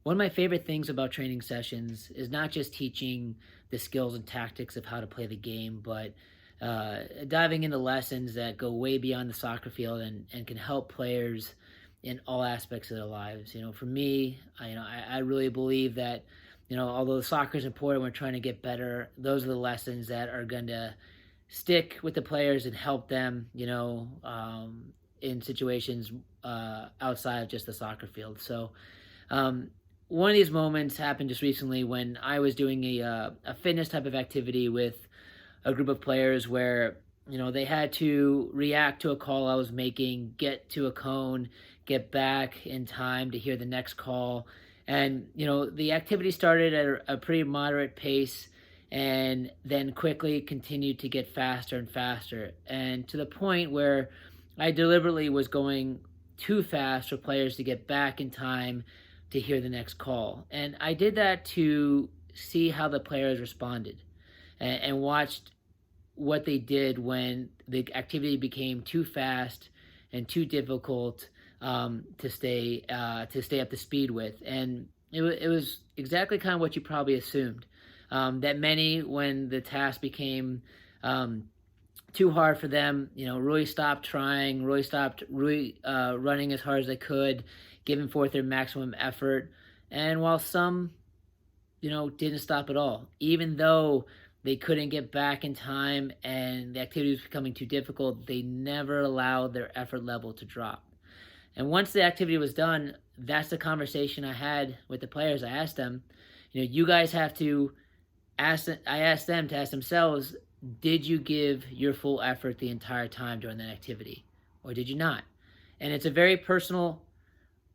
One of my favorite things about training sessions is not just teaching the skills and tactics of how to play the game, but diving into lessons that go way beyond the soccer field and can help players in all aspects of their lives. For me, I really believe that, although soccer is important, we're trying to get better. Those are the lessons that are going to stick with the players and help them, in situations outside of just the soccer field. So, um, one of these moments happened just recently when I was doing a fitness type of activity with a group of players where they had to react to a call I was making, get to a cone, get back in time to hear the next call, and the activity started at a pretty moderate pace, and then quickly continued to get faster and faster, and to the point where I deliberately was going too fast for players to get back in time to hear the next call. And I did that to see how the players responded and watched what they did when the activity became too fast and too difficult to stay up to speed with. And it was exactly kind of what you probably assumed, that many, when the task became too hard for them, really stopped trying, really stopped running as hard as they could, giving forth their maximum effort. And while some, didn't stop at all, even though they couldn't get back in time and the activity was becoming too difficult, they never allowed their effort level to drop. And once the activity was done, that's the conversation I had with the players. I asked them, you guys have to I asked them to ask themselves, did you give your full effort the entire time during that activity, or did you not? And it's a very personal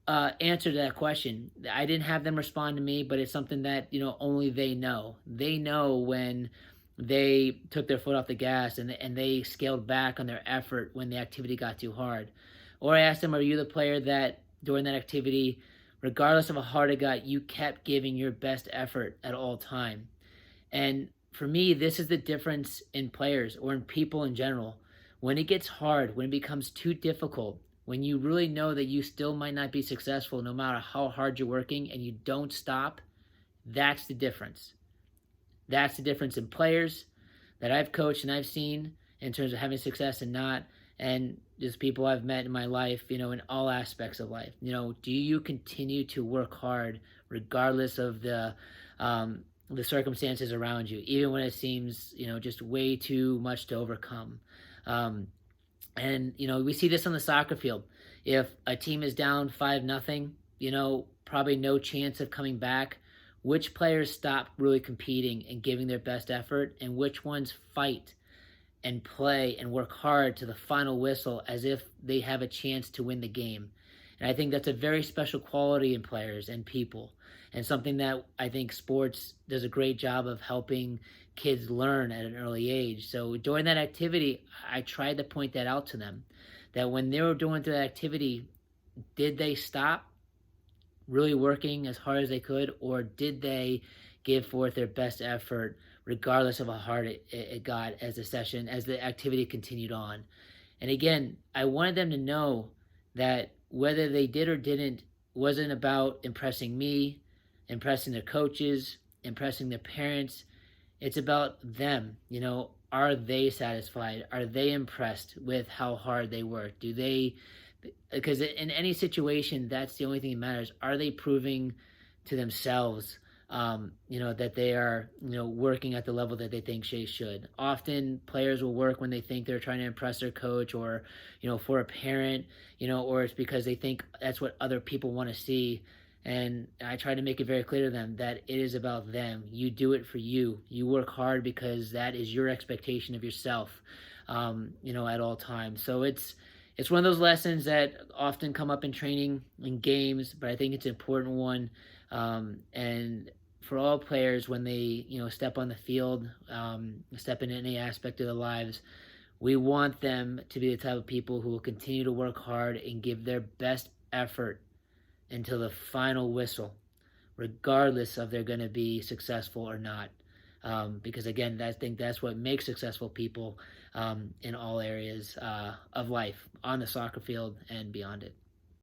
answer to that question. I didn't have them respond to me, but it's something that only they know. They know when they took their foot off the gas and they scaled back on their effort when the activity got too hard. Or I asked them, are you the player that during that activity, regardless of how hard it got, you kept giving your best effort at all time? And for me, this is the difference in players or in people in general. When it gets hard, when it becomes too difficult, when you really know that you still might not be successful no matter how hard you're working and you don't stop, that's the difference. That's the difference in players that I've coached and I've seen in terms of having success and not, and just people I've met in my life, in all aspects of life. Do you continue to work hard regardless of the circumstances around you, even when it seems, just way too much to overcome? Um, and we see this on the soccer field. If a team is down 5-0, probably no chance of coming back. Which players stop really competing and giving their best effort, and which ones fight and play and work hard to the final whistle as if they have a chance to win the game? And I think that's a very special quality in players and people, and something that I think sports does a great job of helping kids learn at an early age. So during that activity, I tried to point that out to them, that when they were doing that activity, did they stop really working as hard as they could, or did they give forth their best effort regardless of how hard it got as the activity continued on? And again, I wanted them to know that whether they did or didn't wasn't about impressing me, impressing their coaches, impressing their parents. It's about them. Are they satisfied? Are they impressed with how hard they work? Do they, because in any situation, that's the only thing that matters. Are they proving to themselves, that they are, working at the level that they think they should? Often players will work when they think they're trying to impress their coach, or, for a parent, or it's because they think that's what other people want to see. And I try to make it very clear to them that it is about them. You do it for you. You work hard because that is your expectation of yourself, at all times. So it's one of those lessons that often come up in training in games, but I think it's an important one. And for all players, when they step on the field, step in any aspect of their lives, we want them to be the type of people who will continue to work hard and give their best effort until the final whistle, regardless of they're going to be successful or not. Because again, I think that's what makes successful people in all areas of life, on the soccer field and beyond it.